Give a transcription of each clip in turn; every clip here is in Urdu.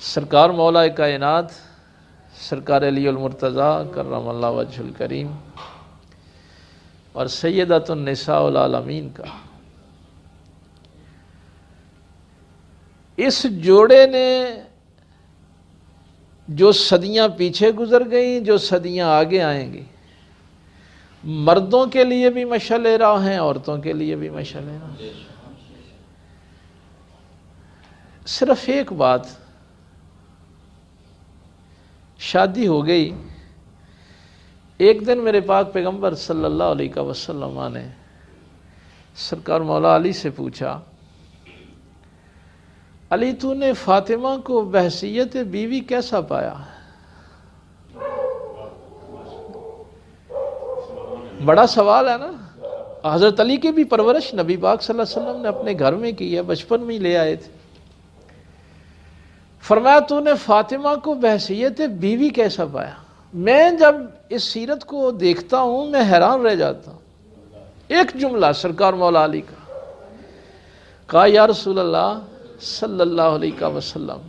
سرکار مولا کائنات سرکار علی المرتضیٰ کرم اللہ وجہ الکریم اور سیدۃ النساء العالمین کا اس جوڑے نے جو صدیاں پیچھے گزر گئیں، جو صدیاں آگے آئیں گی، مردوں کے لیے بھی مشعل راہ ہیں، عورتوں کے لیے بھی مشعل راہ۔ صرف ایک بات، شادی ہو گئی، ایک دن میرے پاک پیغمبر صلی اللہ علیہ وسلم نے سرکار مولا علی سے پوچھا، علی تو نے فاطمہ کو بحیثیت بیوی کیسا پایا؟ بڑا سوال ہے نا۔ حضرت علی کی بھی پرورش نبی پاک صلی اللہ علیہ وسلم نے اپنے گھر میں کی ہے، بچپن میں ہی لے آئے تھے۔ فرمایا تو نے فاطمہ کو بحیثیت بیوی کیسا پایا؟ میں جب اس سیرت کو دیکھتا ہوں میں حیران رہ جاتا ہوں۔ ایک جملہ سرکار مولا علی کا، کہا یا رسول اللہ صلی اللہ علیہ وسلم،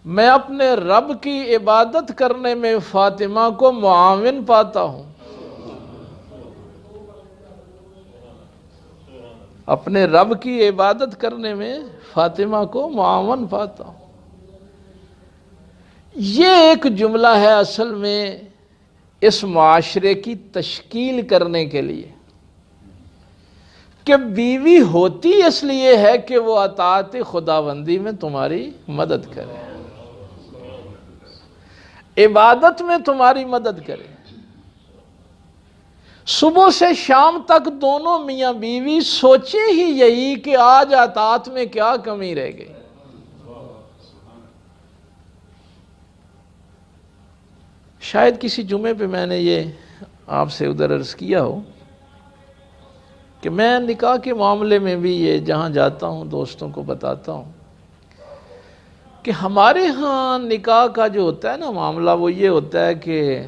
میں اپنے رب کی عبادت کرنے میں فاطمہ کو معاون پاتا ہوں، اپنے رب کی عبادت کرنے میں فاطمہ کو معاون پاتا ہوں۔ یہ ایک جملہ ہے اصل میں اس معاشرے کی تشکیل کرنے کے لیے کہ بیوی ہوتی اس لیے ہے کہ وہ اطاعت خداوندی میں تمہاری مدد کرے، عبادت میں تمہاری مدد کرے۔ صبح سے شام تک دونوں میاں بیوی سوچے ہی یہی کہ آج اطاعت میں کیا کمی رہ گئی۔ شاید کسی جمعے پہ میں نے یہ آپ سے ادھر عرض کیا ہو کہ میں نکاح کے معاملے میں بھی یہ جہاں جاتا ہوں دوستوں کو بتاتا ہوں کہ ہمارے ہاں نکاح کا جو ہوتا ہے نا معاملہ، وہ یہ ہوتا ہے کہ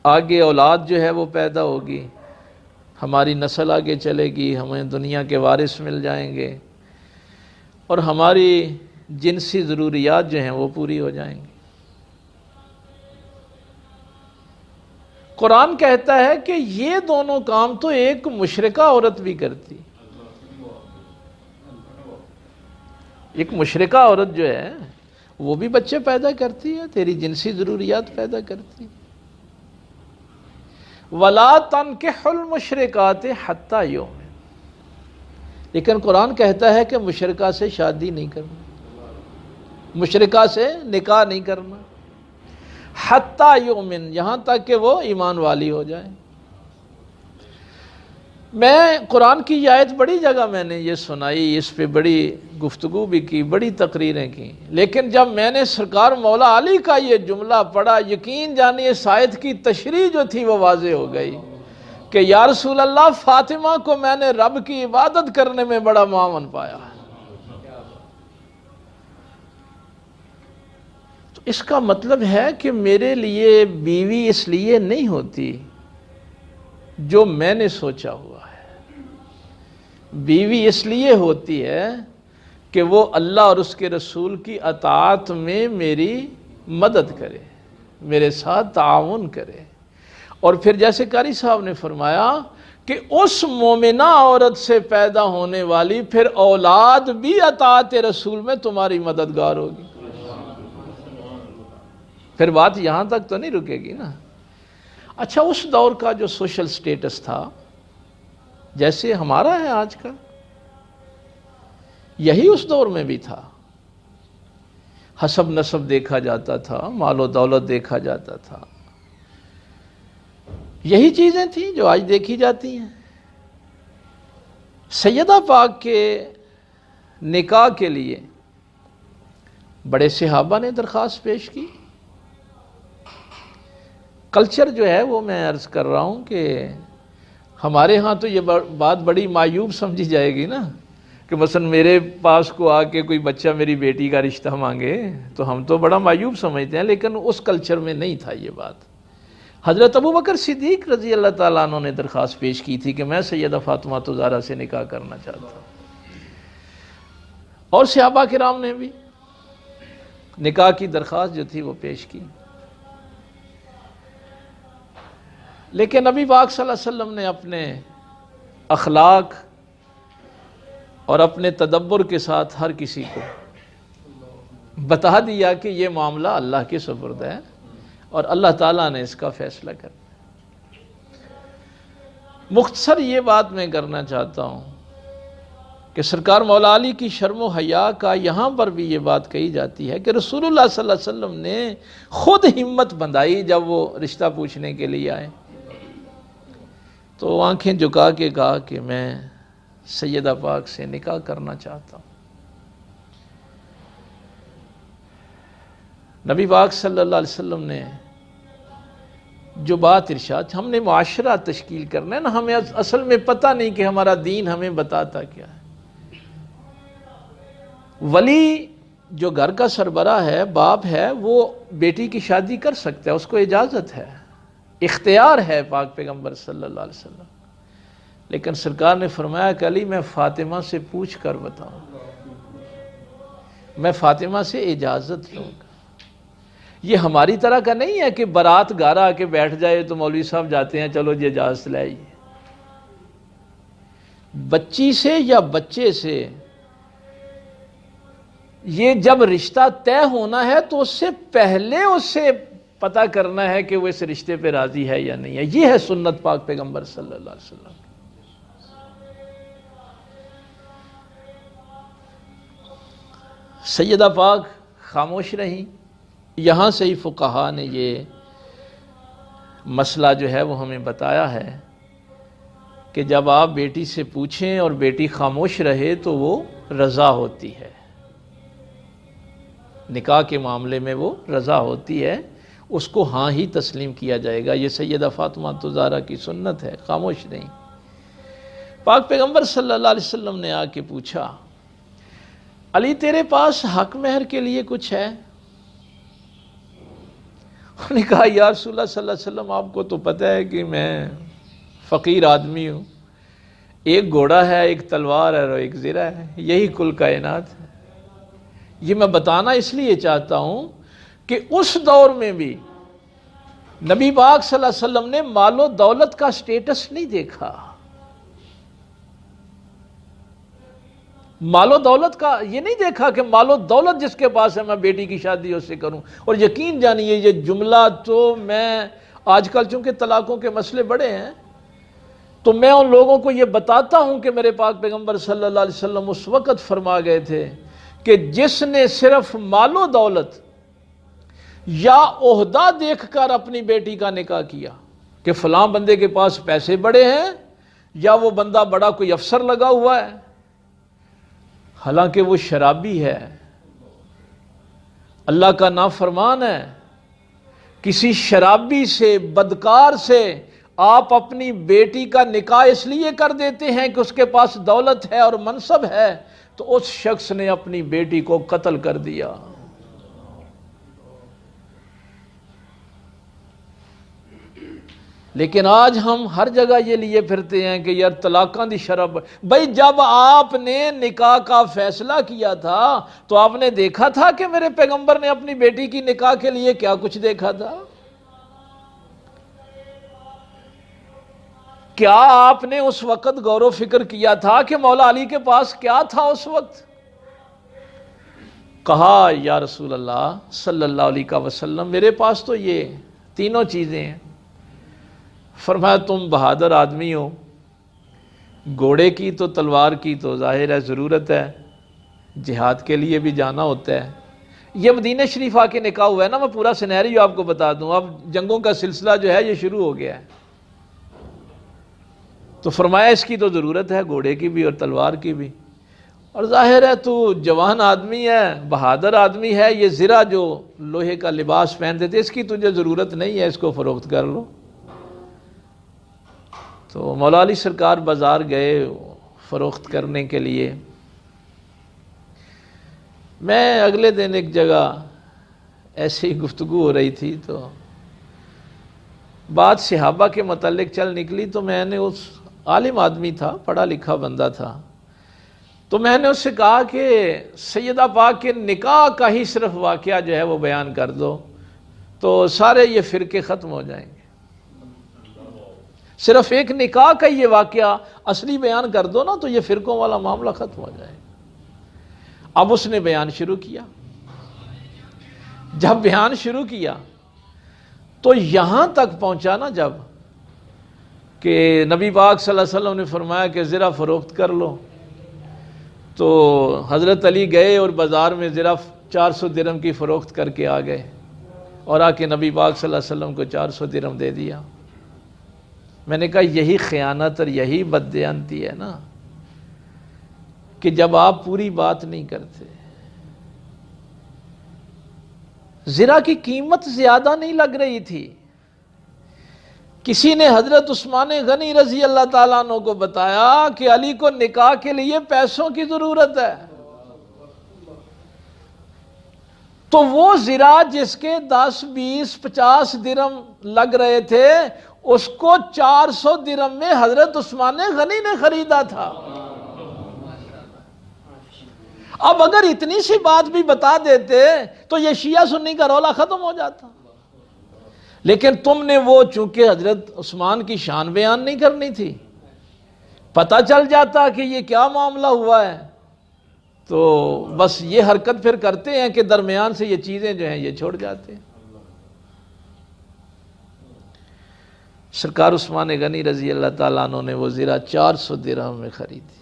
آگے اولاد جو ہے وہ پیدا ہوگی، ہماری نسل آگے چلے گی، ہمیں دنیا کے وارث مل جائیں گے اور ہماری جنسی ضروریات جو ہیں وہ پوری ہو جائیں گی۔ قرآن کہتا ہے کہ یہ دونوں کام تو ایک مشرکہ عورت بھی کرتی۔ ایک مشرکہ عورت جو ہے وہ بھی بچے پیدا کرتی ہے، تیری جنسی ضروریات پیدا کرتی ہے۔ وَلَا تَنْكِحُوا الْمُشْرِكَاتِ حَتَّى يُؤْمِنَ، لیکن قرآن کہتا ہے کہ مشرکہ سے شادی نہیں کرنا، مشرکہ سے نکاح نہیں کرنا، حَتَّى يُؤْمِنَ، یہاں تک کہ وہ ایمان والی ہو جائے۔ میں قرآن کی یہ آیت بڑی جگہ میں نے یہ سنائی، اس پہ بڑی گفتگو بھی کی، بڑی تقریریں کی، لیکن جب میں نے سرکار مولا علی کا یہ جملہ پڑھا، یقین جانیے اس آیت کی تشریح جو تھی وہ واضح ہو گئی کہ یا رسول اللہ فاطمہ کو میں نے رب کی عبادت کرنے میں بڑا معاون پایا۔ تو اس کا مطلب ہے کہ میرے لیے بیوی اس لیے نہیں ہوتی جو میں نے سوچا ہوا ہے، بیوی اس لیے ہوتی ہے کہ وہ اللہ اور اس کے رسول کی اطاعت میں میری مدد کرے، میرے ساتھ تعاون کرے، اور پھر جیسے قاری صاحب نے فرمایا کہ اس مومنہ عورت سے پیدا ہونے والی پھر اولاد بھی اطاعت رسول میں تمہاری مددگار ہوگی۔ پھر بات یہاں تک تو نہیں رکے گی نا۔ اچھا، اس دور کا جو سوشل سٹیٹس تھا جیسے ہمارا ہے آج کا، یہی اس دور میں بھی تھا۔ حسب نسب دیکھا جاتا تھا، مال و دولت دیکھا جاتا تھا، یہی چیزیں تھیں جو آج دیکھی جاتی ہیں۔ سیدہ پاک کے نکاح کے لیے بڑے صحابہ نے درخواست پیش کی۔ کلچر جو ہے وہ میں عرض کر رہا ہوں کہ ہمارے ہاں تو یہ بات بڑی معیوب سمجھی جائے گی نا کہ مثلا میرے پاس کو آ کے کوئی بچہ میری بیٹی کا رشتہ مانگے تو ہم تو بڑا معیوب سمجھتے ہیں، لیکن اس کلچر میں نہیں تھا یہ بات۔ حضرت ابوبکر صدیق رضی اللہ تعالیٰ عنہ نے درخواست پیش کی تھی کہ میں سیدہ فاطمہ زہرا سے نکاح کرنا چاہتا ہوں۔ اور صحابہ کرام نے بھی نکاح کی درخواست جو تھی وہ پیش کی، لیکن نبی پاک صلی اللہ علیہ وسلم نے اپنے اخلاق اور اپنے تدبر کے ساتھ ہر کسی کو بتا دیا کہ یہ معاملہ اللہ کے سپرد ہے اور اللہ تعالیٰ نے اس کا فیصلہ کرنا۔ مختصر یہ بات میں کرنا چاہتا ہوں کہ سرکار مولا علی کی شرم و حیا کا یہاں پر بھی یہ بات کہی جاتی ہے کہ رسول اللہ صلی اللہ علیہ وسلم نے خود ہمت بندھائی جب وہ رشتہ پوچھنے کے لیے آئے تو آنکھیں جھکا کے کہا کہ میں سیدہ پاک سے نکاح کرنا چاہتا ہوں۔ نبی پاک صلی اللہ علیہ وسلم نے جو بات ارشاد، ہم نے معاشرہ تشکیل کرنا ہے نا، ہمیں اصل میں پتہ نہیں کہ ہمارا دین ہمیں بتاتا کیا ہے۔ ولی جو گھر کا سربراہ ہے، باپ ہے، وہ بیٹی کی شادی کر سکتا ہے، اس کو اجازت ہے، اختیار ہے پاک پیغمبر صلی اللہ علیہ وسلم، لیکن سرکار نے فرمایا کہ علی میں فاطمہ سے پوچھ کر بتاؤں، میں فاطمہ سے اجازت لوں گا۔ یہ ہماری طرح کا نہیں ہے کہ بارات گارا آ کے بیٹھ جائے تو مولوی صاحب جاتے ہیں چلو جی اجازت لے آئیے۔ بچی سے یا بچے سے یہ جب رشتہ طے ہونا ہے تو اس سے پہلے اس سے پتہ کرنا ہے کہ وہ اس رشتے پہ راضی ہے یا نہیں ہے۔ یہ ہے سنت پاک پیغمبر صلی اللہ علیہ وسلم۔ سیدہ پاک خاموش رہیں۔ یہاں سے ہی فقہا نے یہ مسئلہ جو ہے وہ ہمیں بتایا ہے کہ جب آپ بیٹی سے پوچھیں اور بیٹی خاموش رہے تو وہ رضا ہوتی ہے، نکاح کے معاملے میں وہ رضا ہوتی ہے، اس کو ہاں ہی تسلیم کیا جائے گا۔ یہ سیدہ فاطمہ الزہرا کی سنت ہے، خاموش نہیں۔ پاک پیغمبر صلی اللہ علیہ وسلم نے آ کے پوچھا، علی تیرے پاس حق مہر کے لیے کچھ ہے؟ انہوں نے کہا یا رسول اللہ صلی اللہ علیہ وسلم آپ کو تو پتہ ہے کہ میں فقیر آدمی ہوں، ایک گھوڑا ہے، ایک تلوار ہے اور ایک زرہ ہے، یہی کل کائنات ہے۔ یہ میں بتانا اس لیے چاہتا ہوں کہ اس دور میں بھی نبی پاک صلی اللہ علیہ وسلم نے مال و دولت کا سٹیٹس نہیں دیکھا، مال و دولت کا یہ نہیں دیکھا کہ مال و دولت جس کے پاس ہے میں بیٹی کی شادی اس سے کروں۔ اور یقین جانیے یہ جملہ تو میں آج کل چونکہ طلاقوں کے مسئلے بڑے ہیں تو میں ان لوگوں کو یہ بتاتا ہوں کہ میرے پاک پیغمبر صلی اللہ علیہ وسلم اس وقت فرما گئے تھے کہ جس نے صرف مال و دولت یا عہدہ دیکھ کر اپنی بیٹی کا نکاح کیا کہ فلاں بندے کے پاس پیسے بڑے ہیں یا وہ بندہ بڑا کوئی افسر لگا ہوا ہے، حالانکہ وہ شرابی ہے، اللہ کا نافرمان ہے، کسی شرابی سے بدکار سے آپ اپنی بیٹی کا نکاح اس لیے کر دیتے ہیں کہ اس کے پاس دولت ہے اور منصب ہے، تو اس شخص نے اپنی بیٹی کو قتل کر دیا۔ لیکن آج ہم ہر جگہ یہ لیے پھرتے ہیں کہ یار طلاقاں دی شرب۔ بھائی جب آپ نے نکاح کا فیصلہ کیا تھا تو آپ نے دیکھا تھا کہ میرے پیغمبر نے اپنی بیٹی کی نکاح کے لیے کیا کچھ دیکھا تھا؟ کیا آپ نے اس وقت غور و فکر کیا تھا کہ مولا علی کے پاس کیا تھا اس وقت؟ کہا یا رسول اللہ صلی اللہ علیہ وسلم میرے پاس تو یہ تینوں چیزیں ہیں۔ فرمایا تم بہادر آدمی ہو، گھوڑے کی تو تلوار کی تو ظاہر ہے ضرورت ہے، جہاد کے لیے بھی جانا ہوتا ہے۔ یہ مدینہ شریف آ کے نکاح ہوا ہے نا، میں پورا سینیریو آپ کو بتا دوں، اب جنگوں کا سلسلہ جو ہے یہ شروع ہو گیا ہے، تو فرمایا اس کی تو ضرورت ہے، گھوڑے کی بھی اور تلوار کی بھی، اور ظاہر ہے تو جوان آدمی ہے، بہادر آدمی ہے، یہ زرہ جو لوہے کا لباس پہنتے تھے اس کی تجھے ضرورت نہیں ہے، اس کو فروخت کر لو۔ تو مولا علی سرکار بازار گئے فروخت کرنے کے لیے۔ میں اگلے دن ایک جگہ ایسی ہی گفتگو ہو رہی تھی تو بات صحابہ کے متعلق چل نکلی، تو میں نے اس عالم آدمی تھا، پڑھا لکھا بندہ تھا، تو میں نے اس سے کہا کہ سیدہ پاک کے نکاح کا ہی صرف واقعہ جو ہے وہ بیان کر دو تو سارے یہ فرقے ختم ہو جائیں گے. صرف ایک نکاح کا یہ واقعہ اصلی بیان کر دو نا تو یہ فرقوں والا معاملہ ختم ہو جائے گا. اب اس نے بیان شروع کیا. جب بیان شروع کیا تو یہاں تک پہنچا نا جب کہ نبی پاک صلی اللہ علیہ وسلم نے فرمایا کہ زرہ فروخت کر لو. تو حضرت علی گئے اور بازار میں زرہ 400 درہم کی فروخت کر کے آ گئے اور آ کے نبی پاک صلی اللہ علیہ وسلم کو 400 درہم دے دیا. میں نے کہا یہی خیانت اور یہی بددیانتی ہے نا کہ جب آپ پوری بات نہیں کرتے. زرہ کی قیمت زیادہ نہیں لگ رہی تھی. کسی نے حضرت عثمان غنی رضی اللہ تعالیٰ عنہ کو بتایا کہ علی کو نکاح کے لیے پیسوں کی ضرورت ہے. تو وہ زرہ جس کے 10 20 50 درہم لگ رہے تھے اس کو 400 درہم میں حضرت عثمان غنی نے خریدا تھا. اب اگر اتنی سی بات بھی بتا دیتے تو یہ شیعہ سنی کا رولا ختم ہو جاتا. لیکن تم نے وہ چونکہ حضرت عثمان کی شان بیان نہیں کرنی تھی، پتہ چل جاتا کہ یہ کیا معاملہ ہوا ہے، تو بس یہ حرکت پھر کرتے ہیں کہ درمیان سے یہ چیزیں جو ہیں یہ چھوڑ جاتے ہیں. سرکار عثمان غنی رضی اللہ تعالیٰ عنہ نے وہ زرہ 400 درہم میں خریدی.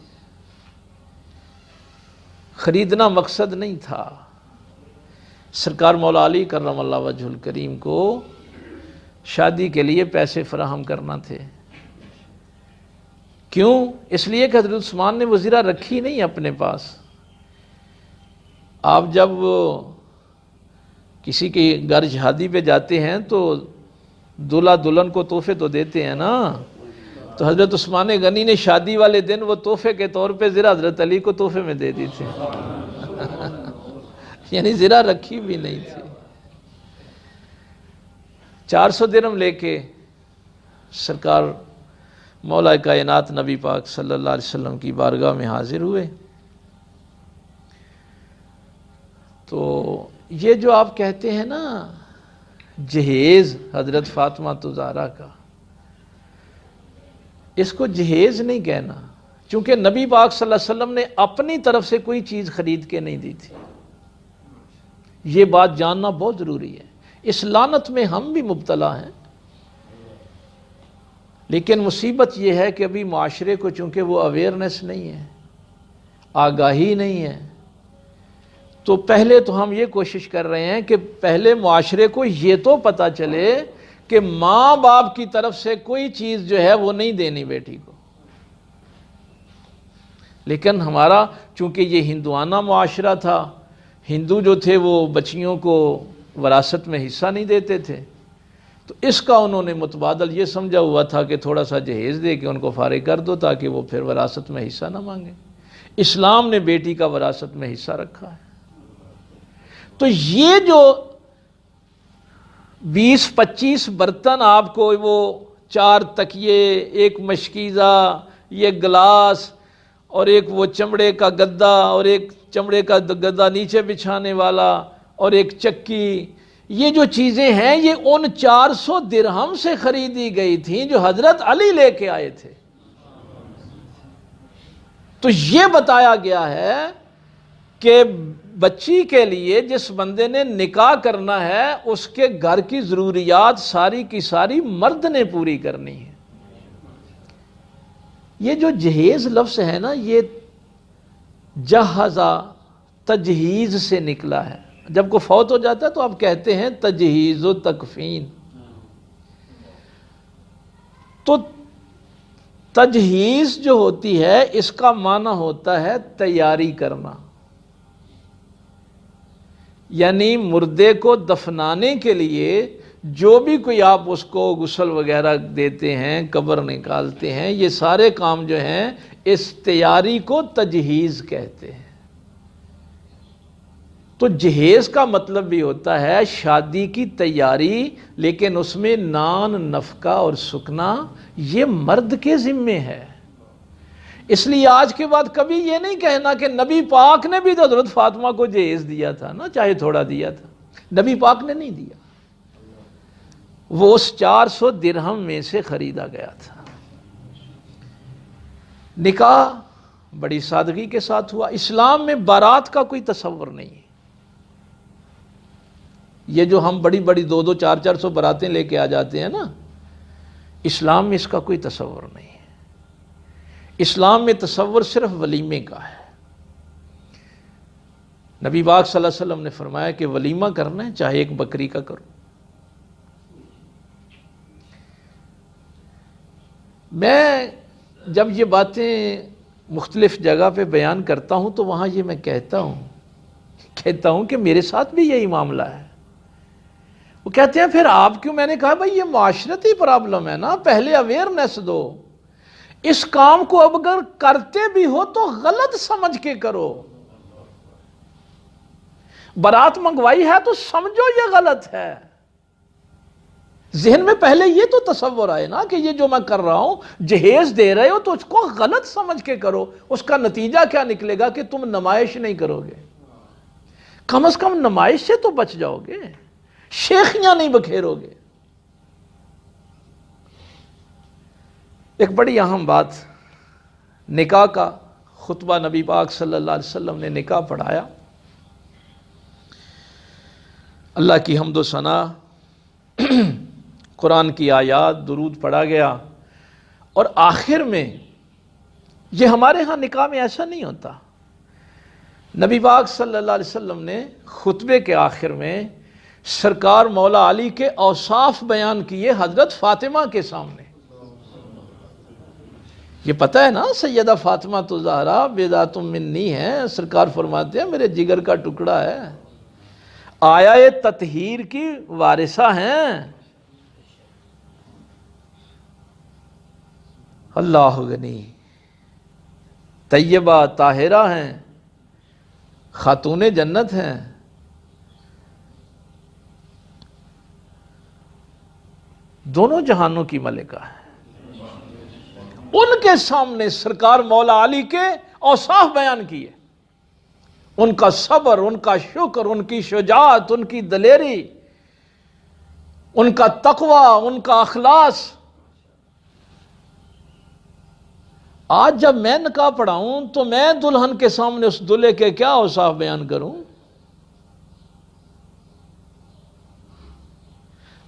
خریدنا مقصد نہیں تھا، سرکار مولا علی کرم اللہ وجہ الکریم کو شادی کے لیے پیسے فراہم کرنا تھے. کیوں؟ اس لیے کہ حضرت عثمان نے وہ زرہ رکھی نہیں اپنے پاس. آپ جب کسی کے گھر شادی پہ جاتے ہیں تو دلہا دلہن کو تحفے تو دیتے ہیں نا. تو حضرت عثمان غنی نے شادی والے دن وہ تحفے کے طور پہ زرہ حضرت علی کو تحفے میں دے دی تھی. یعنی زرہ رکھی بھی نہیں تھی. 400 درہم لے کے سرکار مولا کائنات نبی پاک صلی اللہ علیہ وسلم کی بارگاہ میں حاضر ہوئے. تو یہ جو آپ کہتے ہیں نا جہیز حضرت فاطمہ زہرا کا، اس کو جہیز نہیں کہنا، چونکہ نبی پاک صلی اللہ علیہ وسلم نے اپنی طرف سے کوئی چیز خرید کے نہیں دی تھی. یہ بات جاننا بہت ضروری ہے. اس لعنت میں ہم بھی مبتلا ہیں، لیکن مصیبت یہ ہے کہ ابھی معاشرے کو چونکہ وہ اویئرنیس نہیں ہے، آگاہی نہیں ہے، تو پہلے تو ہم یہ کوشش کر رہے ہیں کہ پہلے معاشرے کو یہ تو پتہ چلے کہ ماں باپ کی طرف سے کوئی چیز جو ہے وہ نہیں دینی بیٹی کو. لیکن ہمارا چونکہ یہ ہندوانہ معاشرہ تھا، ہندو جو تھے وہ بچیوں کو وراثت میں حصہ نہیں دیتے تھے، تو اس کا انہوں نے متبادل یہ سمجھا ہوا تھا کہ تھوڑا سا جہیز دے کے ان کو فارغ کر دو تاکہ وہ پھر وراثت میں حصہ نہ مانگیں. اسلام نے بیٹی کا وراثت میں حصہ رکھا ہے. تو یہ جو 20-25 برتن آپ کو وہ 4 تکیے، ایک مشکیزہ، یہ گلاس اور ایک وہ چمڑے کا گدا اور ایک چمڑے کا گدا نیچے بچھانے والا اور ایک چکی، یہ جو چیزیں ہیں یہ ان 400 درہم سے خریدی گئی تھیں جو حضرت علی لے کے آئے تھے. تو یہ بتایا گیا ہے کہ بچی کے لیے جس بندے نے نکاح کرنا ہے اس کے گھر کی ضروریات ساری کی ساری مرد نے پوری کرنی ہے. یہ جو جہیز لفظ ہے نا یہ جہزہ تجہیز سے نکلا ہے. جب کوئی فوت ہو جاتا ہے تو آپ کہتے ہیں تجہیز و تکفین. تو تجہیز جو ہوتی ہے اس کا معنی ہوتا ہے تیاری کرنا، یعنی مردے کو دفنانے کے لیے جو بھی کوئی آپ اس کو غسل وغیرہ دیتے ہیں، قبر نکالتے ہیں، یہ سارے کام جو ہیں اس تیاری کو تجہیز کہتے ہیں. تو جہیز کا مطلب بھی ہوتا ہے شادی کی تیاری، لیکن اس میں نان نفقہ اور سکنا یہ مرد کے ذمے ہے. اس لیے آج کے بعد کبھی یہ نہیں کہنا کہ نبی پاک نے بھی تو حضرت فاطمہ کو جہیز دیا تھا نا، چاہے تھوڑا دیا تھا، نبی پاک نے نہیں دیا، وہ اس 400 درہم میں سے خریدا گیا تھا۔ نکاح بڑی سادگی کے ساتھ ہوا۔ اسلام میں بارات کا کوئی تصور نہیں ہے۔ یہ جو ہم بڑی بڑی 200 400 براتیں لے کے آ جاتے ہیں نا، اسلام میں اس کا کوئی تصور نہیں ہے۔ اسلام میں تصور صرف ولیمے کا ہے۔ نبی پاک صلی اللہ علیہ وسلم نے فرمایا کہ ولیمہ کرنا ہے چاہے ایک بکری کا کرو۔ میں جب یہ باتیں مختلف جگہ پہ بیان کرتا ہوں تو وہاں یہ میں کہتا ہوں کہ میرے ساتھ بھی یہی معاملہ ہے۔ وہ کہتے ہیں پھر آپ کیوں؟ میں نے کہا بھائی یہ معاشرتی پرابلم ہے نا، پہلے اویئرنیس دو۔ اس کام کو اب اگر کرتے بھی ہو تو غلط سمجھ کے کرو۔ بارات منگوائی ہے تو سمجھو یہ غلط ہے۔ ذہن میں پہلے یہ تو تصور آئے نا کہ یہ جو میں کر رہا ہوں، جہیز دے رہے ہو تو اس کو غلط سمجھ کے کرو۔ اس کا نتیجہ کیا نکلے گا کہ تم نمائش نہیں کرو گے، کم از کم نمائش سے تو بچ جاؤ گے، شیخیاں نہیں بکھیرو گے۔ ایک بڑی اہم بات، نکاح کا خطبہ نبی پاک صلی اللہ علیہ وسلم نے نکاح پڑھایا۔ اللہ کی حمد و ثنا، قرآن کی آیات، درود پڑھا گیا، اور آخر میں یہ ہمارے ہاں نکاح میں ایسا نہیں ہوتا۔ نبی پاک صلی اللہ علیہ وسلم نے خطبے کے آخر میں سرکار مولا علی کے اوصاف بیان کیے حضرت فاطمہ کے سامنے۔ یہ پتہ ہے نا سیدہ فاطمہ تو زہرا بیضاۃ منی ہے، سرکار فرماتے ہیں میرے جگر کا ٹکڑا ہے، آیا تطہیر کی وارثہ ہیں۔ اللہ غنی، طیبہ طاہرہ ہیں، خاتون جنت ہیں۔ دونوں جہانوں کی ملکہ ہیں۔ ان کے سامنے سرکار مولا علی کے اوصاف بیان کیے، ان کا صبر، ان کا شکر، ان کی شجاعت، ان کی دلیری، ان کا تقوی، ان کا اخلاص۔ آج جب میں نکاح پڑھاؤں تو میں دلہن کے سامنے اس دلہے کے کیا اوصاف بیان کروں؟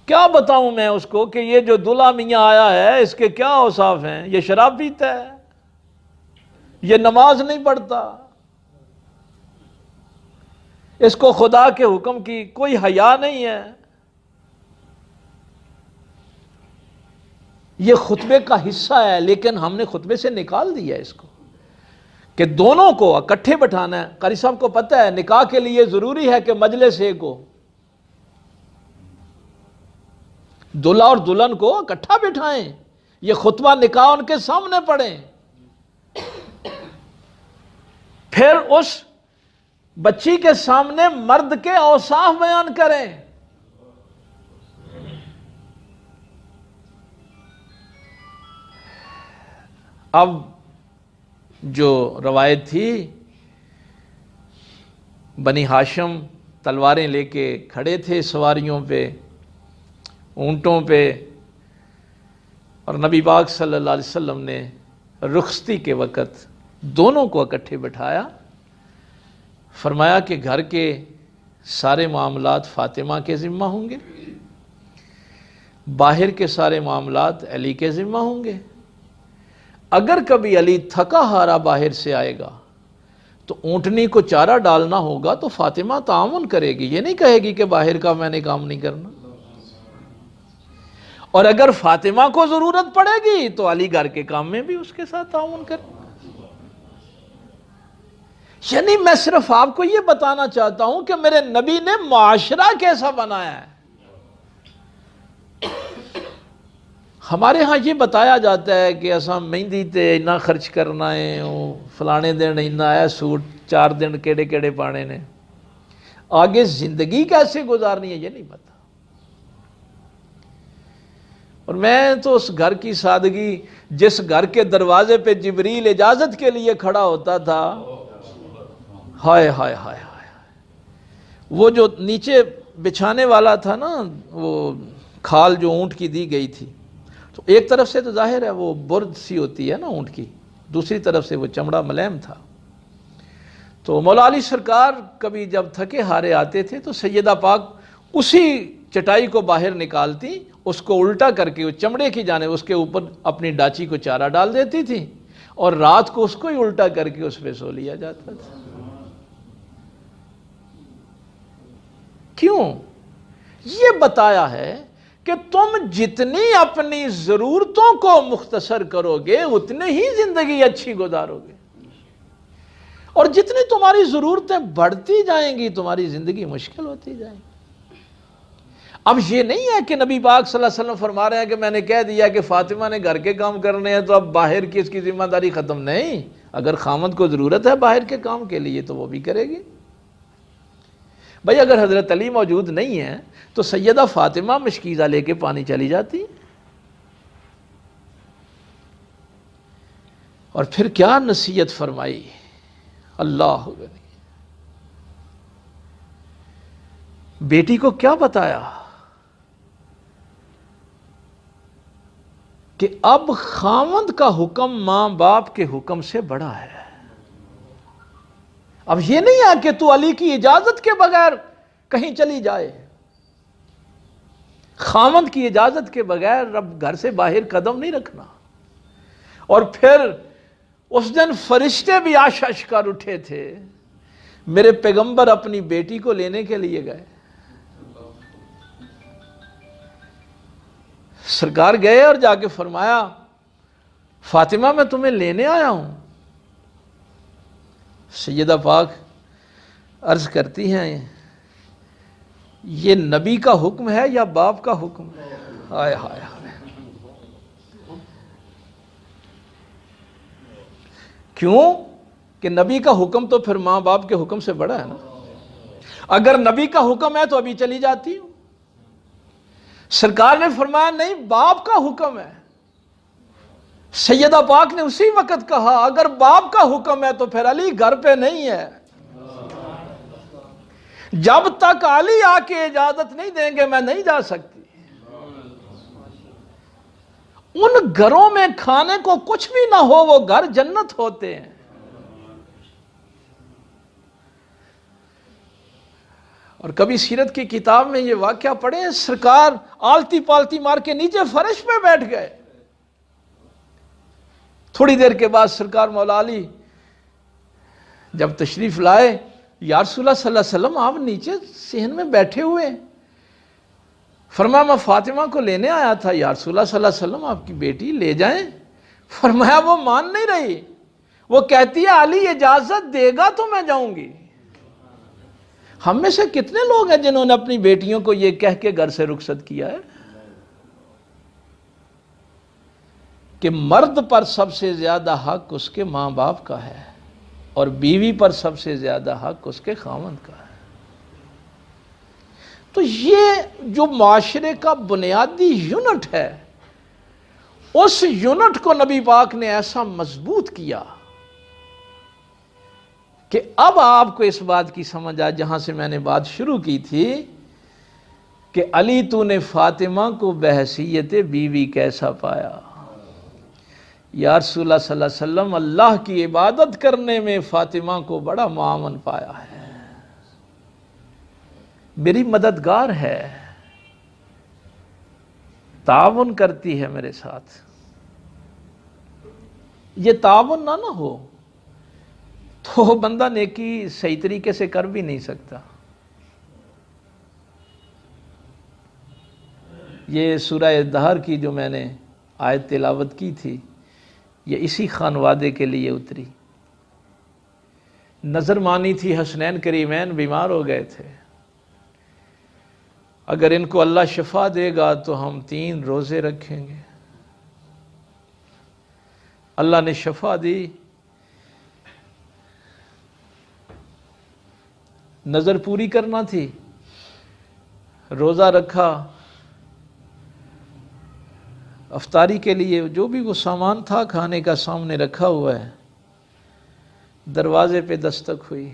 کیا بتاؤں میں اس کو کہ یہ جو دلہا میاں آیا ہے اس کے کیا اوصاف ہیں؟ یہ شراب پیتا ہے، یہ نماز نہیں پڑھتا، اس کو خدا کے حکم کی کوئی حیا نہیں ہے۔ یہ خطبے کا حصہ ہے، لیکن ہم نے خطبے سے نکال دیا اس کو کہ دونوں کو اکٹھے بٹھانا ہے۔ قاری صاحب کو پتہ ہے نکاح کے لیے ضروری ہے کہ مجلس ایک ہو، دلہا اور دلہن کو اکٹھا بٹھائیں، یہ خطبہ نکاح ان کے سامنے پڑھیں، پھر اس بچی کے سامنے مرد کے اوصاف بیان کریں۔ اب جو روایت تھی بنی ہاشم تلواریں لے کے کھڑے تھے سواریوں پہ، اونٹوں پہ، اور نبی پاک صلی اللہ علیہ وسلم نے رخصتی کے وقت دونوں کو اکٹھے بٹھایا، فرمایا کہ گھر کے سارے معاملات فاطمہ کے ذمہ ہوں گے، باہر کے سارے معاملات علی کے ذمہ ہوں گے۔ اگر کبھی علی تھکا ہارا باہر سے آئے گا تو اونٹنی کو چارہ ڈالنا ہوگا تو فاطمہ تعاون کرے گی، یہ نہیں کہے گی کہ باہر کا میں نے کام نہیں کرنا۔ اور اگر فاطمہ کو ضرورت پڑے گی تو علی گھر کے کام میں بھی اس کے ساتھ تعاون کرے گا۔ یعنی میں صرف آپ کو یہ بتانا چاہتا ہوں کہ میرے نبی نے معاشرہ کیسا بنایا ہے۔ ہمارے ہاں یہ بتایا جاتا ہے کہ ایسا مہندی تے اتنا خرچ کرنا ہے، فلانے دن اتنا ہے سوٹ، 4 دن کیڑے کیڑے پانے نے، آگے زندگی کیسے گزارنی ہے یہ نہیں پتا۔ اور میں تو اس گھر کی سادگی، جس گھر کے دروازے پہ جبریل اجازت کے لیے کھڑا ہوتا تھا، ہائے ہائے ہائے ہائے، وہ جو نیچے بچھانے والا تھا نا، وہ کھال جو اونٹ کی دی گئی تھی، تو ایک طرف سے تو ظاہر ہے وہ برد سی ہوتی ہے نا اونٹ کی، دوسری طرف سے وہ چمڑا ملیم تھا. تو مولا علی سرکار کبھی جب تھکے ہارے آتے تھے تو سیدہ پاک اسی چٹائی کو باہر نکالتی، اس کو الٹا کر کے، وہ چمڑے کی جانب اس کے اوپر اپنی ڈاچی کو چارہ ڈال دیتی تھی، اور رات کو اس کو ہی الٹا کر کے اس پہ سو لیا جاتا تھا. کیوں؟ یہ بتایا ہے کہ تم جتنی اپنی ضرورتوں کو مختصر کرو گے اتنے ہی زندگی اچھی گزارو گے، اور جتنی تمہاری ضرورتیں بڑھتی جائیں گی تمہاری زندگی مشکل ہوتی جائے گی. اب یہ نہیں ہے کہ نبی پاک صلی اللہ علیہ وسلم فرما رہے ہیں کہ میں نے کہہ دیا کہ فاطمہ نے گھر کے کام کرنے ہیں تو اب باہر کی اس کی ذمہ داری ختم. نہیں، اگر خامد کو ضرورت ہے باہر کے کام کے لیے تو وہ بھی کرے گی. بھائی اگر حضرت علی موجود نہیں ہے تو سیدہ فاطمہ مشکیزہ لے کے پانی چلی جاتی. اور پھر کیا نصیحت فرمائی، اللہ غنی. بیٹی کو کیا بتایا کہ اب خاوند کا حکم ماں باپ کے حکم سے بڑا ہے. اب یہ نہیں ہے کہ تو علی کی اجازت کے بغیر کہیں چلی جائے، خاوند کی اجازت کے بغیر اب گھر سے باہر قدم نہیں رکھنا. اور پھر اس دن فرشتے بھی آشش کر اٹھے تھے، میرے پیغمبر اپنی بیٹی کو لینے کے لیے گئے. سرکار گئے اور جا کے فرمایا فاطمہ میں تمہیں لینے آیا ہوں. سیدہ پاک عرض کرتی ہیں یہ نبی کا حکم ہے یا باپ کا حکم ہے؟ ہائے ہائے ہائے. کیوں کہ نبی کا حکم تو پھر ماں باپ کے حکم سے بڑا ہے نا. اگر نبی کا حکم ہے تو ابھی چلی جاتی ہوں. سرکار نے فرمایا نہیں، باپ کا حکم ہے. سیدہ پاک نے اسی وقت کہا اگر باپ کا حکم ہے تو پھر علی گھر پہ نہیں ہے. جب تک علی آ کے اجازت نہیں دیں گے میں نہیں جا سکتی. ان گھروں میں کھانے کو کچھ بھی نہ ہو وہ گھر جنت ہوتے ہیں. اور کبھی سیرت کی کتاب میں یہ واقعہ پڑھیں، سرکار آلتی پالتی مار کے نیچے فرش پہ بیٹھ گئے. تھوڑی دیر کے بعد سرکار مولا علی جب تشریف لائے، یا رسول اللہ صلی اللہ علیہ وسلم آپ نیچے صحن میں بیٹھے ہوئے. فرمایا میں فاطمہ کو لینے آیا تھا. یا رسول اللہ صلی اللہ علیہ وسلم آپ کی بیٹی لے جائیں. فرمایا وہ مان نہیں رہی، وہ کہتی ہے علی اجازت دے گا تو میں جاؤں گی. ہم میں سے کتنے لوگ ہیں جنہوں نے اپنی بیٹیوں کو یہ کہہ کے گھر سے رخصت کیا ہے کہ مرد پر سب سے زیادہ حق اس کے ماں باپ کا ہے اور بیوی پر سب سے زیادہ حق اس کے خاوند کا ہے. تو یہ جو معاشرے کا بنیادی یونٹ ہے، اس یونٹ کو نبی پاک نے ایسا مضبوط کیا کہ اب آپ کو اس بات کی سمجھ آ جہاں سے میں نے بات شروع کی تھی کہ علی تو نے فاطمہ کو بحیثیت بیوی کیسا پایا. یا رسول اللہ صلی اللہ علیہ وسلم اللہ کی عبادت کرنے میں فاطمہ کو بڑا معاون پایا ہے، میری مددگار ہے، تعاون کرتی ہے میرے ساتھ. یہ تعاون نہ ہو تو بندہ نیکی صحیح طریقے سے کر بھی نہیں سکتا. یہ سورہ دہر کی جو میں نے آیت تلاوت کی تھی یہ اسی خانوادے کے لیے اتری. نظر مانی تھی حسنین کریمین بیمار ہو گئے تھے، اگر ان کو اللہ شفا دے گا تو ہم 3 روزے رکھیں گے. اللہ نے شفا دی، نظر پوری کرنا تھی، روزہ رکھا. افطاری کے لیے جو بھی وہ سامان تھا کھانے کا سامنے رکھا ہوا ہے، دروازے پہ دستک ہوئی۔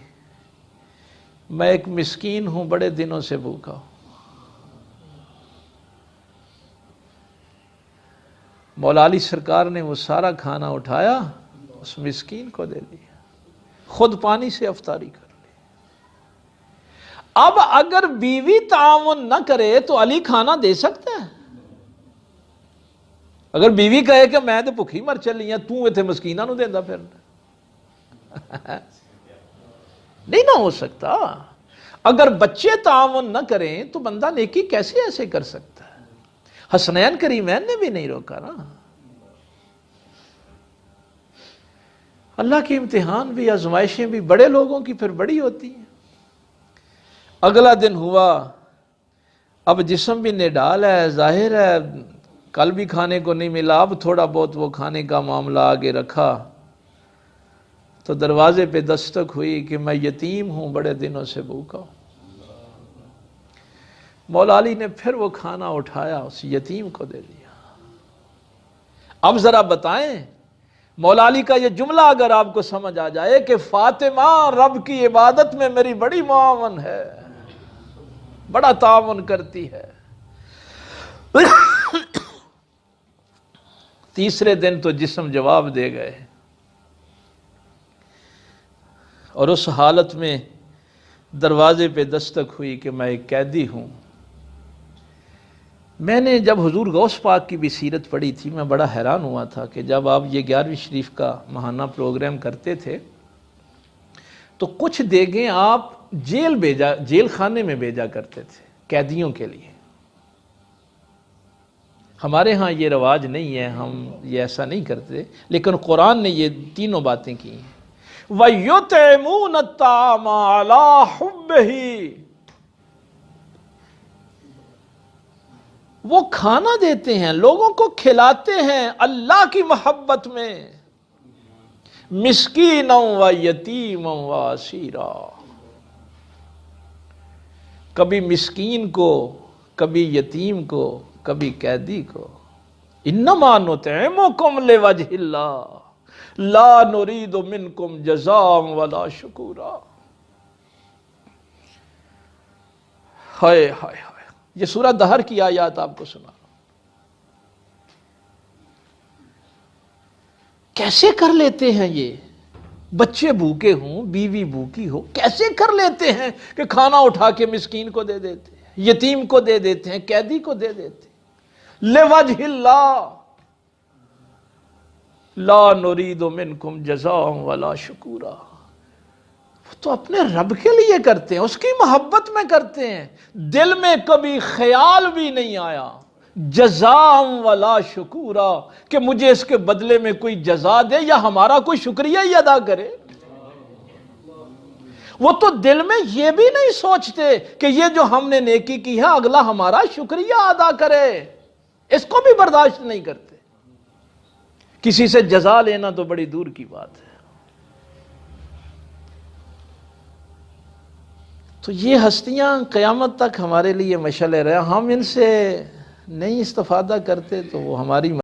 میں ایک مسکین ہوں، بڑے دنوں سے بھوکا ہوں۔ مولا علی سرکار نے وہ سارا کھانا اٹھایا، اس مسکین کو دے دیا، خود پانی سے افطاری کر لی۔ اب اگر بیوی تعاون نہ کرے تو علی کھانا دے سکتا ہے؟ اگر بیوی کہے کہ میں تو بھوکی مر چلی ہوں، تو ایتھے مسکیناں نو دیندا پھرنا، نہیں نہ ہو سکتا۔ اگر بچے تعاون نہ کریں تو بندہ نیکی کیسے ایسے کر سکتا ہے؟ حسنین کریمین نے بھی نہیں روکا نا۔ اللہ کے امتحان بھی، آزمائشیں بھی بڑے لوگوں کی پھر بڑی ہوتی ہیں۔ اگلا دن ہوا، اب جسم بھی نڈال ہے، ظاہر ہے کل بھی کھانے کو نہیں ملا، اب تھوڑا بہت وہ کھانے کا معاملہ آگے رکھا تو دروازے پہ دستک ہوئی کہ میں یتیم ہوں، بڑے دنوں سے بھوکا ہوں۔ مولا علی نے پھر وہ کھانا اٹھایا، اس یتیم کو دے دیا۔ اب ذرا بتائیں، مولا علی کا یہ جملہ اگر آپ کو سمجھ آ جائے کہ فاطمہ رب کی عبادت میں میری بڑی معاون ہے، بڑا تعاون کرتی ہے، تیسرے دن تو جسم جواب دے گئے، اور اس حالت میں دروازے پہ دستک ہوئی کہ میں ایک قیدی ہوں۔ میں نے جب حضور غوث پاک کی بھی سیرت پڑھی تھی، میں بڑا حیران ہوا تھا کہ جب آپ یہ 11ویں شریف کا ماہانہ پروگرام کرتے تھے تو کچھ دیگیں آپ جیل خانے میں بھیجا کرتے تھے قیدیوں کے لیے۔ ہمارے ہاں یہ رواج نہیں ہے، ہم یہ ایسا نہیں کرتے، لیکن قرآن نے یہ تینوں باتیں کی ہیں۔ وَيُطْعِمُونَ الطَّعَامَ عَلَىٰ حُبِّهِ، وہ کھانا دیتے ہیں، لوگوں کو کھلاتے ہیں اللہ کی محبت میں، مسکینا و یتیما و اسیرا، کبھی مسکین کو، کبھی یتیم کو، کبھی قیدی کو۔ انما نطعمکم لوجہ اللہ لا نرید منکم جزاء ولا شکورا۔ ہائے ہائے ہائے، یہ سورہ دہر کی آیات آپ کو سنا۔ کیسے کر لیتے ہیں یہ؟ بچے بھوکے ہوں، بیوی بھوکی ہو، کیسے کر لیتے ہیں کہ کھانا اٹھا کے مسکین کو دے دیتے ہیں، یتیم کو دے دیتے ہیں، قیدی کو دے دیتے ہیں۔ لوجہ اللہ لا نرید منکم جزاء ولا شکورا، تو اپنے رب کے لیے کرتے ہیں، اس کی محبت میں کرتے ہیں، دل میں کبھی خیال بھی نہیں آیا جزاء ولا شکورا کہ مجھے اس کے بدلے میں کوئی جزا دے یا ہمارا کوئی شکریہ ہی ادا کرے۔ وہ تو دل میں یہ بھی نہیں سوچتے کہ یہ جو ہم نے نیکی کی ہے اگلا ہمارا شکریہ ادا کرے، اس کو بھی برداشت نہیں کرتے۔ کسی سے جزا لینا تو بڑی دور کی بات ہے۔ تو یہ ہستیاں قیامت تک ہمارے لیے مشعل رہے، ہم ان سے نہیں استفادہ کرتے تو وہ ہماری